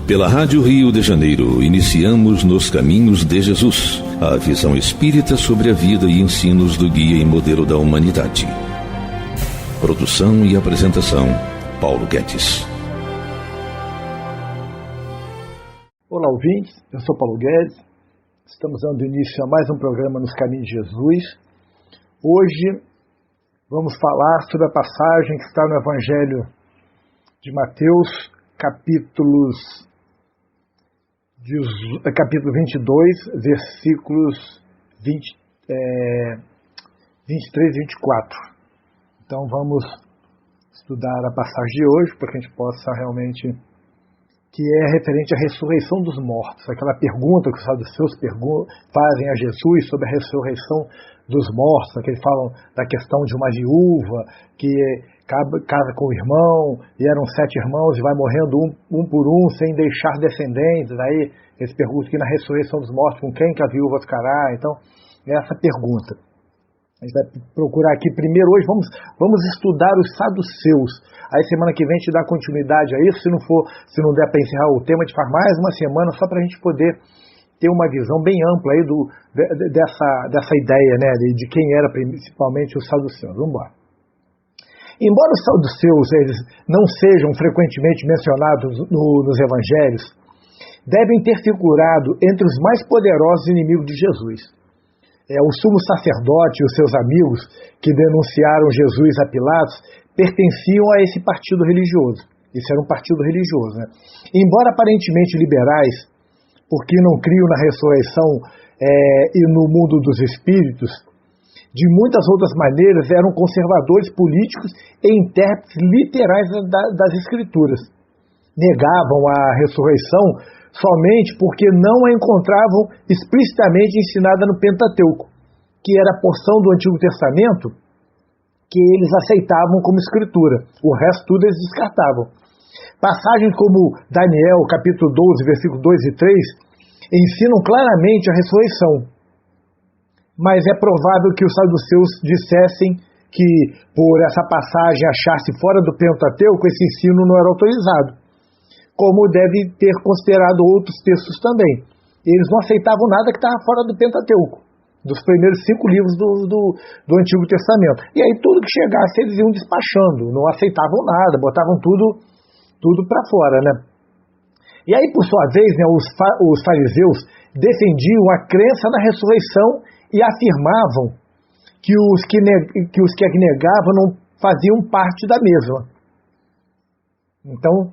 Pela Rádio Rio de Janeiro, iniciamos Nos Caminhos de Jesus, a visão espírita sobre a vida e ensinos do guia e modelo da humanidade. Produção e apresentação, Paulo Guedes. Olá, ouvintes, eu sou Paulo Guedes, estamos dando início a mais um programa Nos Caminhos de Jesus. Hoje vamos falar sobre a passagem que está no Evangelho de Mateus, capítulo 22, versículos 23 e 24. Então vamos estudar a passagem de hoje para que a gente possa realmente, que é referente à ressurreição dos mortos, aquela pergunta que os saduceus fazem a Jesus sobre a ressurreição dos mortos, que eles falam da questão de uma viúva que casa com o irmão, e eram 7 irmãos, e vai morrendo um por um, sem deixar descendentes. Aí eles perguntam que na ressurreição dos mortos, com quem que a viúva ficará? Então, é essa pergunta. A gente vai procurar aqui primeiro, hoje vamos estudar os saduceus. Aí semana que vem a gente dá continuidade a isso, se não der para encerrar o tema, a gente faz mais uma semana, só para a gente poder ter uma visão bem ampla aí dessa ideia, né, de quem era principalmente os saduceus. Vamos embora. Embora os saduceus eles não sejam frequentemente mencionados nos evangelhos, devem ter figurado entre os mais poderosos inimigos de Jesus. O sumo sacerdote e os seus amigos que denunciaram Jesus a Pilatos pertenciam a esse partido religioso. Isso era um partido religioso, né? Embora aparentemente liberais, porque não criam na ressurreição e no mundo dos espíritos, de muitas outras maneiras eram conservadores políticos e intérpretes literais das Escrituras. Negavam a ressurreição somente porque não a encontravam explicitamente ensinada no Pentateuco, que era a porção do Antigo Testamento que eles aceitavam como Escritura. O resto tudo eles descartavam. Passagens como Daniel, capítulo 12, versículos 2 e 3, ensinam claramente a ressurreição. Mas é provável que os saduceus dissessem que, por essa passagem achar-se fora do Pentateuco, esse ensino não era autorizado, como deve ter considerado outros textos também. Eles não aceitavam nada que estava fora do Pentateuco, dos primeiros 5 livros do Antigo Testamento. E aí tudo que chegasse eles iam despachando, não aceitavam nada, botavam tudo para fora, né? E aí, por sua vez, né, os fariseus defendiam a crença na ressurreição e afirmavam que os que a negavam não faziam parte da mesma. Então,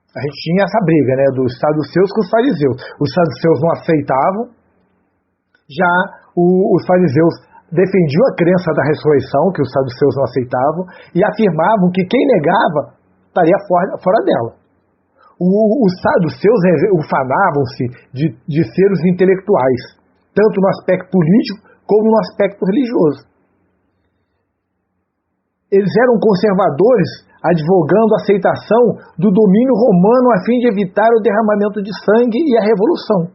a gente tinha essa briga, né, dos saduceus com os fariseus. Os saduceus não aceitavam, já os fariseus defendiam a crença da ressurreição, que os saduceus não aceitavam, e afirmavam que quem negava estaria fora dela. Os saduceus ufanavam-se de ser os intelectuais, tanto no aspecto político como no aspecto religioso. Eles eram conservadores, advogando a aceitação do domínio romano a fim de evitar o derramamento de sangue e a revolução.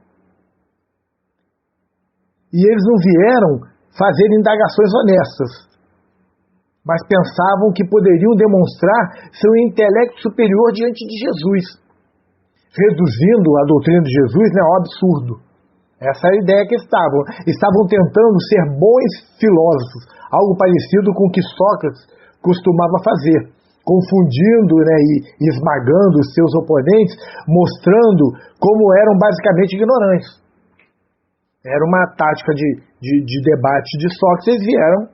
E eles não vieram fazer indagações honestas, mas pensavam que poderiam demonstrar seu intelecto superior diante de Jesus, reduzindo a doutrina de Jesus, né, ao absurdo. Essa é a ideia que estavam tentando ser bons filósofos, algo parecido com o que Sócrates costumava fazer, confundindo, né, e esmagando os seus oponentes, mostrando como eram basicamente ignorantes. Era uma tática de debate de Sócrates. Eles vieram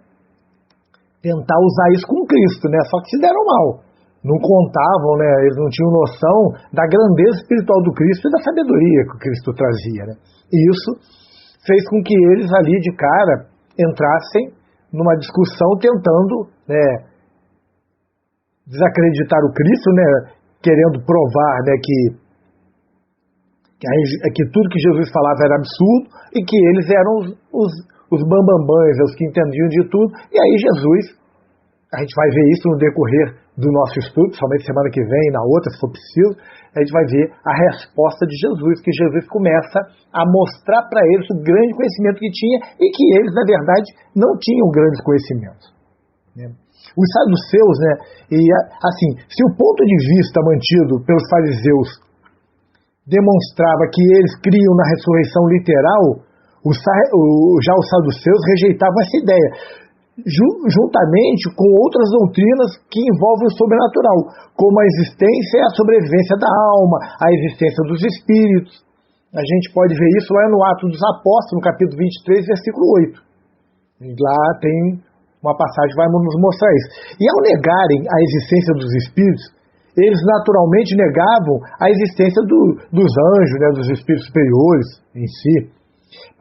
tentar usar isso com Cristo, né? Só que se deram mal. Não contavam, né? Eles não tinham noção da grandeza espiritual do Cristo e da sabedoria que o Cristo trazia, né? E isso fez com que eles ali de cara entrassem numa discussão tentando, né, desacreditar o Cristo, né, querendo provar, né, que tudo que Jesus falava era absurdo e que eles eram os bambambãs, os que entendiam de tudo. E aí Jesus, a gente vai ver isso no decorrer do nosso estudo, somente semana que vem e na outra, se for preciso, a gente vai ver a resposta de Jesus, que Jesus começa a mostrar para eles o grande conhecimento que tinha e que eles, na verdade, não tinham grandes conhecimentos, né? Os saduceus, né, e assim, se o ponto de vista mantido pelos fariseus demonstrava que eles criam na ressurreição literal, já os saduceus rejeitavam essa ideia, juntamente com outras doutrinas que envolvem o sobrenatural, como a existência e a sobrevivência da alma, a existência dos espíritos. A gente pode ver isso lá no Atos dos Apóstolos, no capítulo 23, versículo 8. E lá tem uma passagem que vai nos mostrar isso. E ao negarem a existência dos espíritos, eles naturalmente negavam a existência dos anjos, né, dos espíritos superiores em si.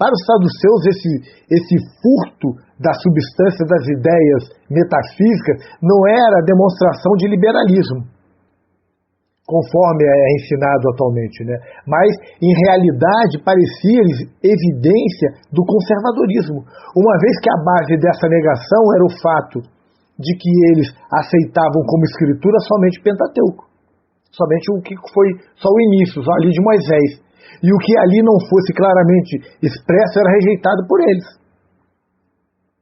Para os saduceus, esse furto da substância das ideias metafísicas não era demonstração de liberalismo, conforme é ensinado atualmente, né? Mas, em realidade, parecia-lhes evidência do conservadorismo, uma vez que a base dessa negação era o fato de que eles aceitavam como escritura somente o Pentateuco, somente o que foi só o início, só ali de Moisés. E o que ali não fosse claramente expresso era rejeitado por eles.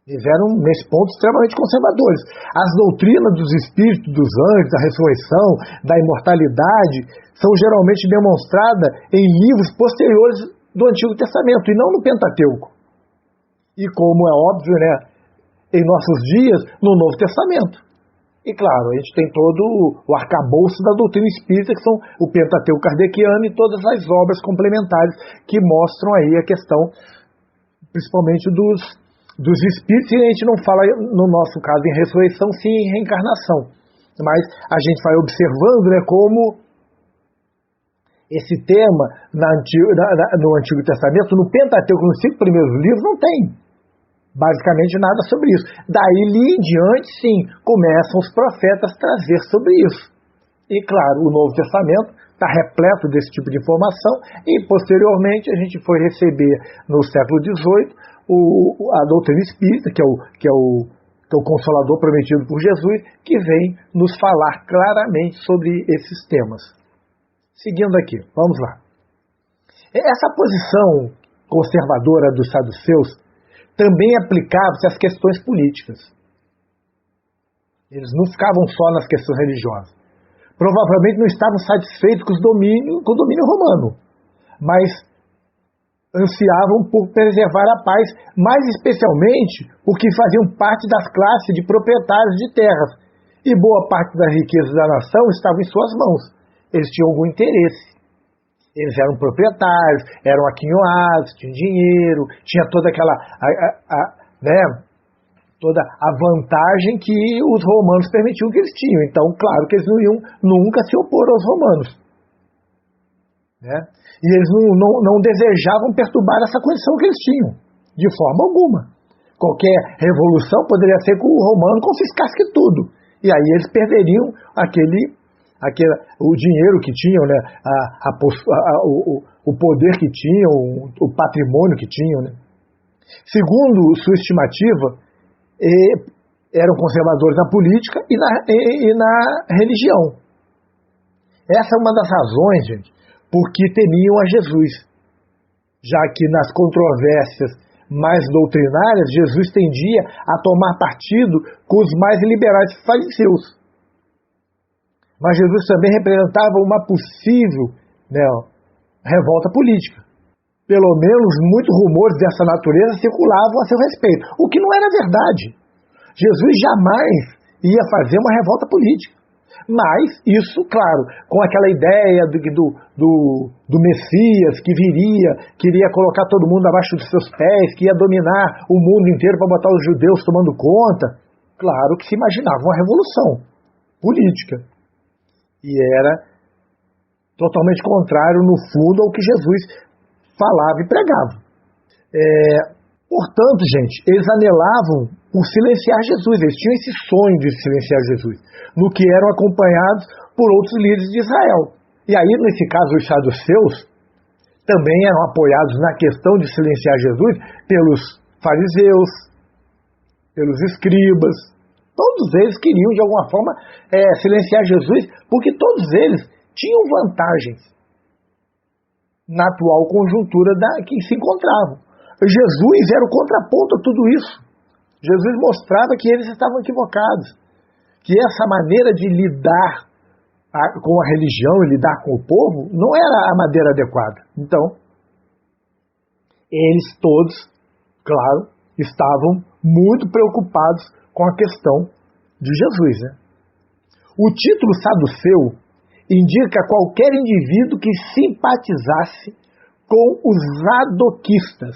Eles eram, nesse ponto, extremamente conservadores. As doutrinas dos espíritos, dos anjos, da ressurreição, da imortalidade, são geralmente demonstradas em livros posteriores do Antigo Testamento, e não no Pentateuco. E como é óbvio, né, em nossos dias, no Novo Testamento. E claro, a gente tem todo o arcabouço da doutrina espírita, que são o Pentateuco kardeciano e todas as obras complementares que mostram aí a questão, principalmente dos espíritos, e a gente não fala, no nosso caso, em ressurreição, sim em reencarnação. Mas a gente vai observando, né, como esse tema no Antigo Testamento, no Pentateuco, nos 5 primeiros livros, não tem basicamente nada sobre isso. Daí em diante, sim, começam os profetas a trazer sobre isso. E claro, o Novo Testamento está repleto desse tipo de informação, e posteriormente a gente foi receber no século XVIII a doutrina espírita, que é o Consolador prometido por Jesus, que vem nos falar claramente sobre esses temas. Seguindo aqui, vamos lá. Essa posição conservadora dos saduceus também aplicava-se às questões políticas. Eles não ficavam só nas questões religiosas. Provavelmente não estavam satisfeitos com o domínio romano, mas ansiavam por preservar a paz, mais especialmente porque faziam parte das classes de proprietários de terras, e boa parte das riquezas da nação estava em suas mãos. Eles tinham algum interesse. Eles eram proprietários, eram aquinhoados, tinham dinheiro, tinha toda aquela toda a vantagem que os romanos permitiam que eles tinham. Então, claro que eles não iam nunca se opor aos romanos, né? E eles não desejavam perturbar essa condição que eles tinham, de forma alguma. Qualquer revolução poderia ser que o romano confiscasse tudo, e aí eles perderiam o dinheiro que tinham, né, o poder que tinham, o patrimônio que tinham, né. Segundo sua estimativa, eram conservadores na política e na religião. Essa é uma das razões, gente, porque temiam a Jesus, já que nas controvérsias mais doutrinárias, Jesus tendia a tomar partido com os mais liberais fariseus. Mas Jesus também representava uma possível, né, revolta política. Pelo menos muitos rumores dessa natureza circulavam a seu respeito, o que não era verdade. Jesus jamais ia fazer uma revolta política. Mas isso, claro, com aquela ideia do Messias que queria colocar todo mundo abaixo dos seus pés, que ia dominar o mundo inteiro para botar os judeus tomando conta, claro que se imaginava uma revolução política. E era totalmente contrário, no fundo, ao que Jesus falava e pregava. Portanto, gente, eles anelavam por silenciar Jesus. Eles tinham esse sonho de silenciar Jesus, no que eram acompanhados por outros líderes de Israel. E aí, nesse caso, os saduceus também eram apoiados na questão de silenciar Jesus pelos fariseus, pelos escribas. Todos eles queriam, de alguma forma, silenciar Jesus, porque todos eles tinham vantagens na atual conjuntura que se encontravam. Jesus era o contraponto a tudo isso. Jesus mostrava que eles estavam equivocados, que essa maneira de lidar com a religião e lidar com o povo, não era a maneira adequada. Então, eles todos, claro, estavam muito preocupados com a questão de Jesus, né? O título saduceu indica qualquer indivíduo que simpatizasse com os zadoquistas,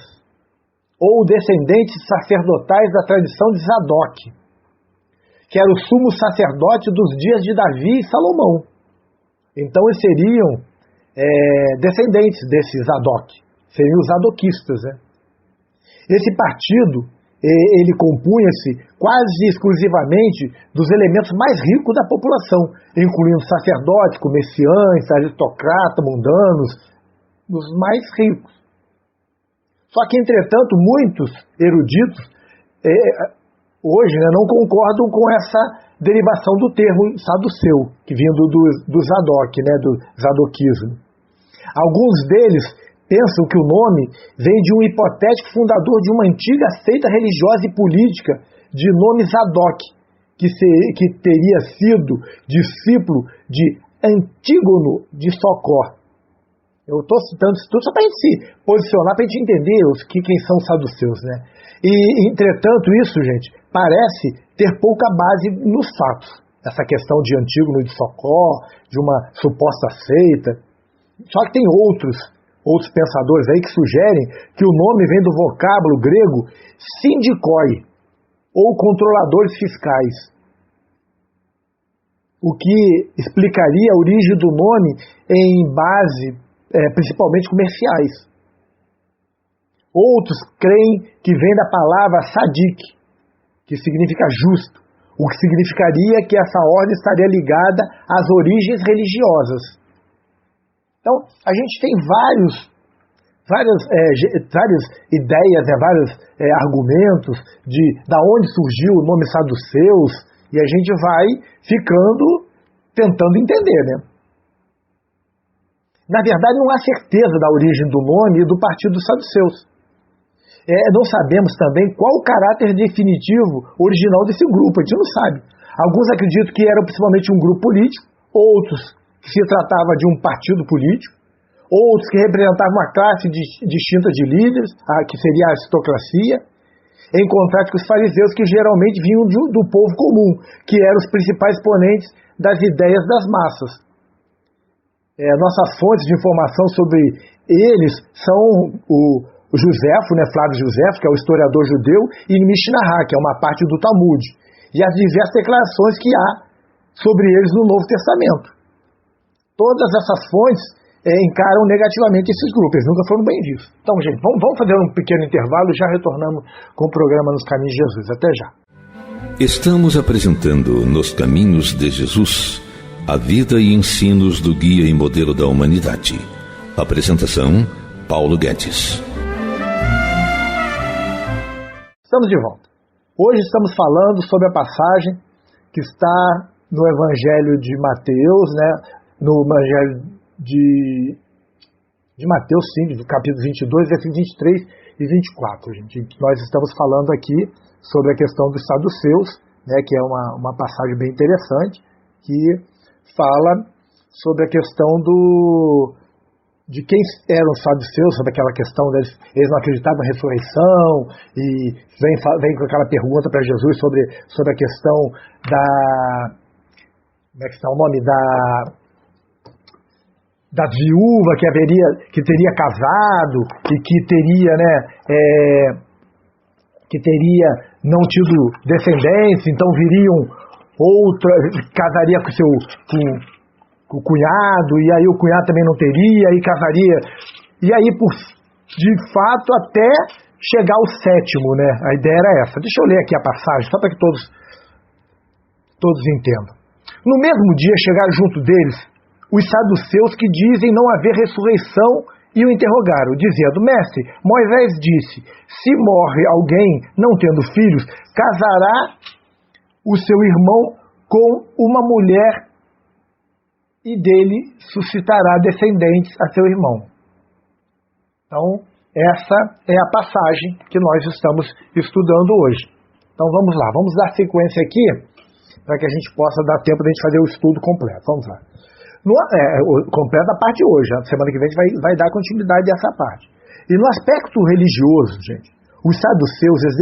ou descendentes sacerdotais da tradição de Zadok, que era o sumo sacerdote dos dias de Davi e Salomão. Então eles seriam descendentes desse Zadok, seriam os zadoquistas, né? Esse partido, ele compunha-se quase exclusivamente dos elementos mais ricos da população, incluindo sacerdotes, comerciantes, aristocratas, mundanos, os mais ricos. Só que, entretanto, muitos eruditos hoje, né, não concordam com essa derivação do termo saduceu, que vinha do Zadok, né, do zadoquismo. Alguns deles pensam que o nome vem de um hipotético fundador de uma antiga seita religiosa e política de nome Zadok, que teria sido discípulo de Antígono de Socó. Eu estou citando isso tudo só para a gente se posicionar, para a gente entender quem são os saduceus, né? E, entretanto, isso, gente, parece ter pouca base nos fatos. Essa questão de Antígono de Socó, de uma suposta seita. Só que tem outros pensadores aí que sugerem que o nome vem do vocábulo grego sindikoi, ou controladores fiscais, o que explicaria a origem do nome em base principalmente comerciais. Outros creem que vem da palavra sadik, que significa justo, o que significaria que essa ordem estaria ligada às origens religiosas. Então, a gente tem várias ideias, vários argumentos da onde surgiu o nome saduceus, e a gente vai tentando entender, né? Na verdade, não há certeza da origem do nome e do partido dos saduceus. Não sabemos também qual o caráter definitivo original desse grupo, a gente não sabe. Alguns acreditam que era principalmente um grupo político, outros que se tratava de um partido político, outros que representavam uma classe distinta de líderes, que seria a aristocracia, em contraste com os fariseus, que geralmente vinham do povo comum, que eram os principais exponentes das ideias das massas. Nossas fontes de informação sobre eles são o Joséfo, né, Flávio Joséfo, que é o historiador judeu, e Mishnah, que é uma parte do Talmud, e as diversas declarações que há sobre eles no Novo Testamento. Todas essas fontes encaram negativamente esses grupos, eles nunca foram bem vistos. Então, gente, vamos fazer um pequeno intervalo e já retornamos com o programa Nos Caminhos de Jesus. Até já. Estamos apresentando Nos Caminhos de Jesus, a vida e ensinos do guia e modelo da humanidade. Apresentação, Paulo Guedes. Estamos de volta. Hoje estamos falando sobre a passagem que está no Evangelho de Mateus, né? No Evangelho de Mateus, sim, do capítulo 22, versículos 23 e 24. Gente. Nós estamos falando aqui sobre a questão dos saduceus, né? Que é uma passagem bem interessante, que fala sobre a questão de quem eram os saduceus, sobre aquela questão deles, eles não acreditavam na ressurreição, e vem com aquela pergunta para Jesus sobre a questão como é que está o nome, da viúva que teria casado e que teria, né, que teria não tido descendência, então viriam outra, casaria com o cunhado, e aí o cunhado também não teria, e casaria, e aí de fato até chegar ao sétimo, né? A ideia era essa. Deixa eu ler aqui a passagem, só para que todos entendam. No mesmo dia chegaram junto deles os saduceus, que dizem não haver ressurreição, e o interrogaram, dizendo: Mestre, Moisés disse, se morre alguém não tendo filhos, casará o seu irmão com uma mulher e dele suscitará descendentes a seu irmão. Então, essa é a passagem que nós estamos estudando hoje. Então vamos lá, vamos dar sequência aqui, para que a gente possa dar tempo de a gente fazer o estudo completo. Vamos lá. completa a parte de hoje. A semana que vem a gente vai dar continuidade dessa parte. E no aspecto religioso, gente, os saduceus eles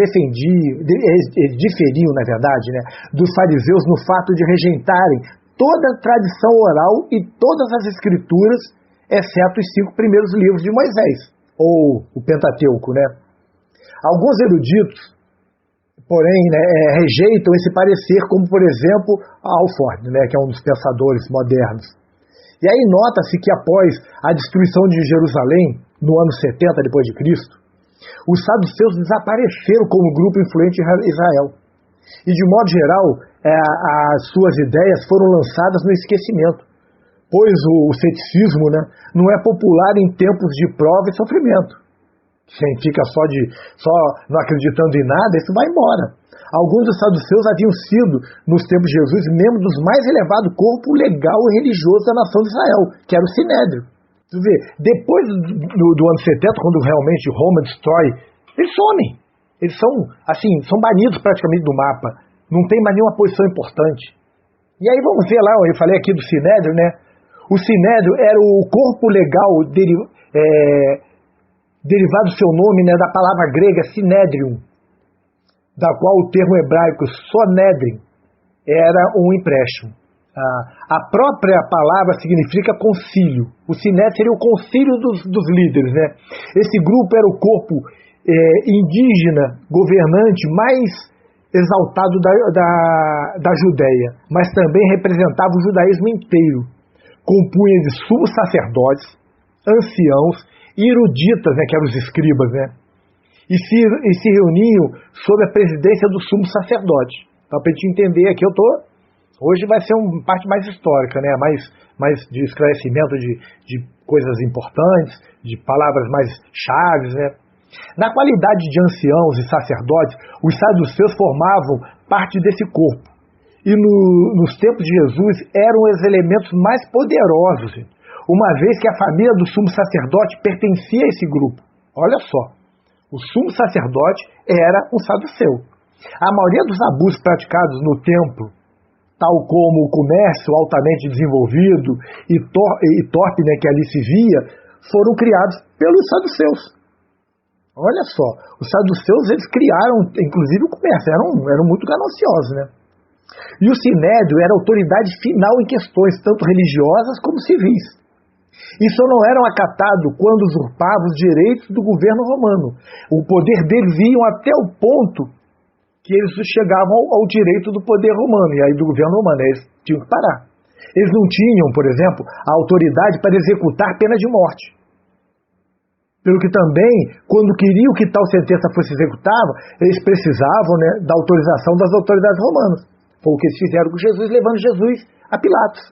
diferiam, na verdade, né, dos fariseus no fato de rejeitarem toda a tradição oral e todas as escrituras, exceto os 5 primeiros livros de Moisés, ou o Pentateuco, né? Alguns eruditos, porém, né, rejeitam esse parecer, como, por exemplo, Alford, né, que é um dos pensadores modernos. E aí nota-se que após a destruição de Jerusalém, no ano 70 depois de Cristo, os saduceus desapareceram como grupo influente em Israel. E, de modo geral, as suas ideias foram lançadas no esquecimento, pois o ceticismo, né, não é popular em tempos de prova e sofrimento. Quem fica só não acreditando em nada, isso vai embora. Alguns dos saduceus haviam sido, nos tempos de Jesus, membros do mais elevado corpo legal e religioso da nação de Israel, que era o Sinédrio. Tu vê, depois do ano 70, quando realmente Roma destrói, eles somem. Eles são banidos praticamente do mapa. Não tem mais nenhuma posição importante. E aí vamos ver lá, eu falei aqui do Sinédrio, né? O Sinédrio era o corpo legal derivado do seu nome, né, da palavra grega Sinédrion, da qual o termo hebraico Sonédrin era um empréstimo. A própria palavra significa concílio. O Sinédrio seria o concílio dos líderes, né? Esse grupo era o corpo indígena, governante, mais exaltado da Judéia, mas também representava o judaísmo inteiro. Compunha de sumos sacerdotes, anciãos e eruditas, né, que eram os escribas, né? E se reuniam sob a presidência do sumo sacerdote. Então, para a gente entender aqui, hoje vai ser uma parte mais histórica, né? mais de esclarecimento de coisas importantes, de palavras mais chaves, né? Na qualidade de anciãos e sacerdotes, os saduceus formavam parte desse corpo. E nos tempos de Jesus eram os elementos mais poderosos, uma vez que a família do sumo sacerdote pertencia a esse grupo. Olha só, o sumo sacerdote era um saduceu. A maioria dos abusos praticados no templo, tal como o comércio altamente desenvolvido e torpe, né, que ali se via, foram criados pelos saduceus. Olha só, os saduceus eles criaram, inclusive, o comércio, eram muito gananciosos, né? E o Sinédrio era a autoridade final em questões tanto religiosas como civis. E só não eram acatados quando usurpavam os direitos do governo romano. O poder deles ia até o ponto que eles chegavam ao direito do poder romano, e aí do governo romano, eles tinham que parar. Eles não tinham, por exemplo, a autoridade para executar pena de morte. Pelo que também, quando queriam que tal sentença fosse executada, eles precisavam, né, da autorização das autoridades romanas. Foi o que eles fizeram com Jesus, levando Jesus a Pilatos.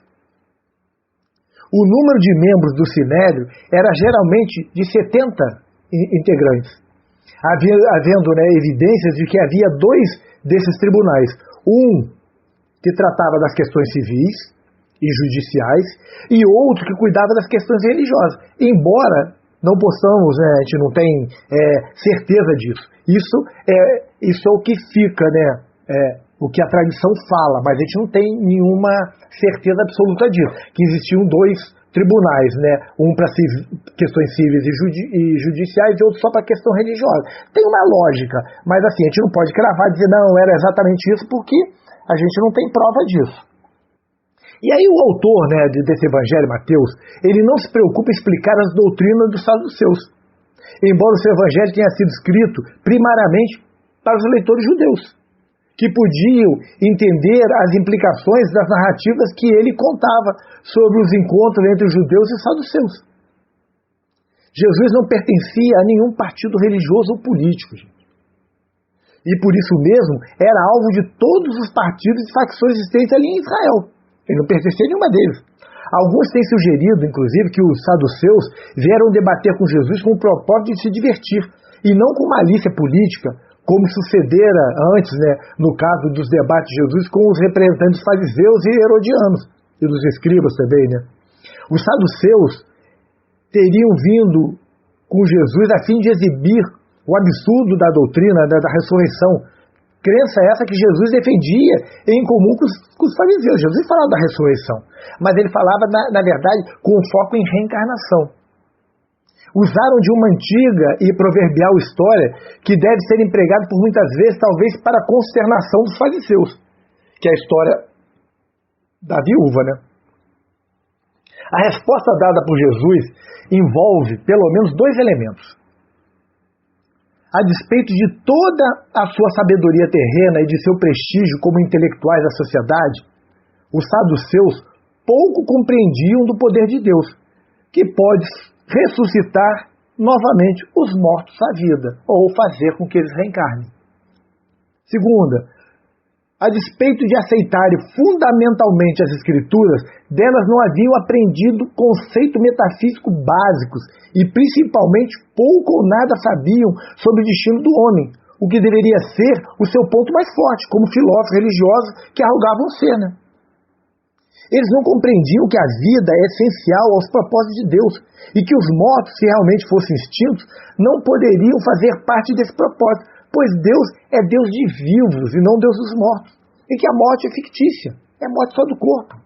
O número de membros do Sinédrio era geralmente de 70 integrantes, havendo, né, evidências de que havia 2 desses tribunais. Um que tratava das questões civis e judiciais e outro que cuidava das questões religiosas. Embora não possamos, né, a gente não tem certeza disso. Isso é o que fica, né, o que a tradição fala, mas a gente não tem nenhuma certeza absoluta disso. Que existiam 2 tribunais, né, um para questões civis e judiciais e outro só para questão religiosa. Tem uma lógica, mas assim, a gente não pode cravar e dizer, não, era exatamente isso, porque a gente não tem prova disso. E aí o autor, né, desse evangelho, Mateus, ele não se preocupa em explicar as doutrinas dos saduceus, embora o seu evangelho tenha sido escrito primariamente para os leitores judeus, que podiam entender as implicações das narrativas que ele contava sobre os encontros entre os judeus e os saduceus. Jesus não pertencia a nenhum partido religioso ou político, gente. E por isso mesmo era alvo de todos os partidos e facções existentes ali em Israel. Ele não pertencia a nenhuma deles. Alguns têm sugerido, inclusive, que os saduceus vieram debater com Jesus com o propósito de se divertir, e não com malícia política, como sucedera antes, né, no caso dos debates de Jesus com os representantes fariseus e herodianos, e dos escribas também, né? Os saduceus teriam vindo com Jesus a fim de exibir o absurdo da doutrina da ressurreição, Crença essa que Jesus defendia em comum com os fariseus. Jesus falava da ressurreição, mas ele falava, na verdade, com foco em reencarnação. Usaram de uma antiga e proverbial história que deve ser empregada por muitas vezes, talvez para a consternação dos fariseus, que é a história da viúva, né? A resposta dada por Jesus envolve pelo menos 2 elementos. A despeito de toda a sua sabedoria terrena e de seu prestígio como intelectuais da sociedade, os saduceus pouco compreendiam do poder de Deus, que pode ressuscitar novamente os mortos à vida, ou fazer com que eles reencarnem. Segunda, a despeito de aceitarem fundamentalmente as Escrituras, delas não haviam aprendido conceitos metafísicos básicos e, principalmente, pouco ou nada sabiam sobre o destino do homem, o que deveria ser o seu ponto mais forte, como filósofos religiosos que arrogavam ser, né? Eles não compreendiam que a vida é essencial aos propósitos de Deus e que os mortos, se realmente fossem extintos, não poderiam fazer parte desse propósito, pois Deus é Deus de vivos e não Deus dos mortos, e que a morte é fictícia, é morte só do corpo.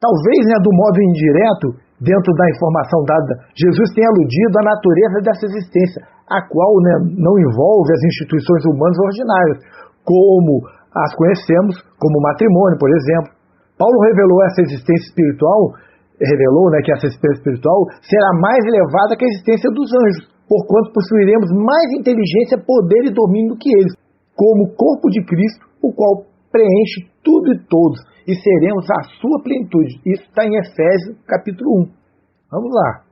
Talvez, do modo indireto, dentro da informação dada, Jesus tenha aludido à natureza dessa existência, a qual não envolve as instituições humanas ordinárias, como as conhecemos, como o matrimônio, por exemplo. Paulo revelou essa existência espiritual, que essa existência espiritual será mais elevada que a existência dos anjos, porquanto possuiremos mais inteligência, poder e domínio do que eles, como o corpo de Cristo, o qual preenche tudo e todos, e seremos a sua plenitude. Isso está em Efésios, capítulo 1. Vamos lá.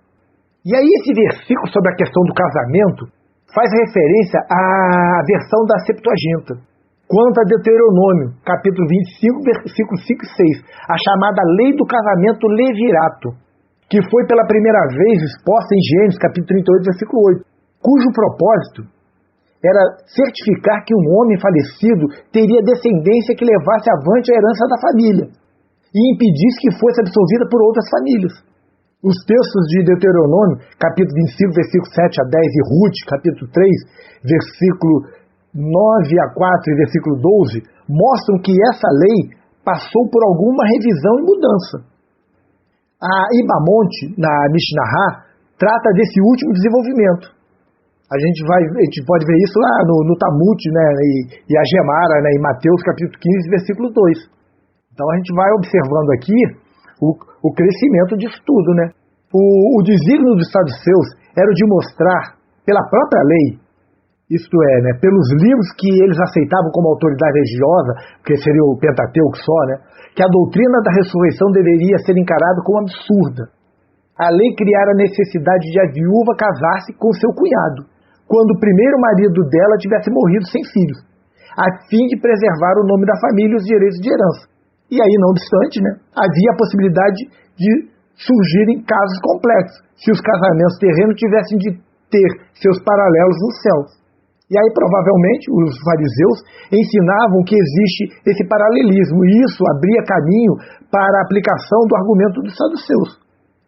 E aí esse versículo sobre a questão do casamento faz referência à versão da Septuaginta, quanto a Deuteronômio, capítulo 25, versículos 5 e 6, a chamada lei do casamento levirato, que foi pela primeira vez exposta em Gênesis, capítulo 38, versículo 8, cujo propósito era certificar que um homem falecido teria descendência que levasse avante a herança da família e impedisse que fosse absorvida por outras famílias. Os textos de Deuteronômio, capítulo 25, versículo 7 a 10, e Ruth, capítulo 3, versículo 9 a 4 e versículo 12, mostram que essa lei passou por alguma revisão e mudança. A Ibamonte, na Mishnah, trata desse último desenvolvimento. A gente pode ver isso lá no Talmud, e a Gemara, em Mateus capítulo 15, versículo 2. Então a gente vai observando aqui o crescimento disso tudo, né? O desígnio dos saduceus era o de mostrar, pela própria lei, isto é, pelos livros que eles aceitavam como autoridade religiosa, que seria o Pentateuco só, que a doutrina da ressurreição deveria ser encarada como absurda. A lei criara a necessidade de a viúva casar-se com seu cunhado, quando o primeiro marido dela tivesse morrido sem filhos, a fim de preservar o nome da família e os direitos de herança. E aí, não obstante, havia a possibilidade de surgirem casos complexos, se os casamentos terrenos tivessem de ter seus paralelos no céu. E aí, provavelmente, os fariseus ensinavam que existe esse paralelismo, e isso abria caminho para a aplicação do argumento dos saduceus.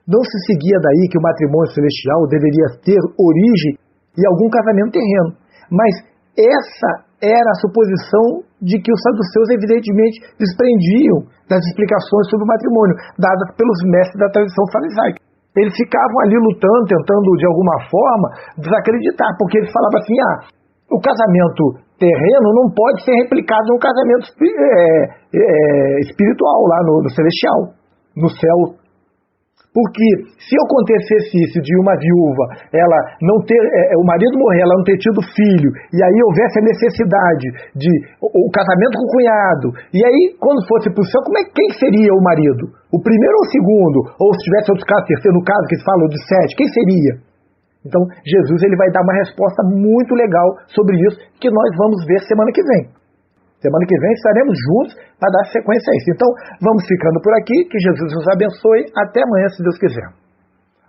Não se seguia daí que o matrimônio celestial deveria ter origem em algum casamento terreno, mas essa era a suposição de que os saduceus evidentemente desprendiam das explicações sobre o matrimônio, dadas pelos mestres da tradição farisaica. Eles ficavam ali lutando, tentando de alguma forma desacreditar, porque eles falavam assim, o casamento terreno não pode ser replicado no casamento espiritual, lá no celestial, no céu. Porque se acontecesse isso de uma viúva, ela não ter, o marido morrer, ela não ter tido filho, e aí houvesse a necessidade de o casamento com o cunhado, e aí quando fosse para o céu, quem seria o marido? O primeiro ou o segundo? Ou se tivesse outro caso, terceiro, no caso que se fala de 7, quem seria? Então, Jesus ele vai dar uma resposta muito legal sobre isso, que nós vamos ver semana que vem. Semana que vem estaremos juntos para dar sequência a isso. Então, vamos ficando por aqui, que Jesus nos abençoe. Até amanhã, se Deus quiser.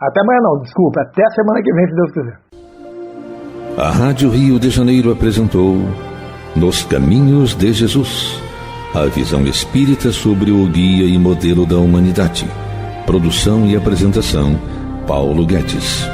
Até amanhã não, desculpa, até semana que vem, se Deus quiser. A Rádio Rio de Janeiro apresentou Nos Caminhos de Jesus, a visão espírita sobre o guia e modelo da humanidade. Produção e apresentação, Paulo Guedes.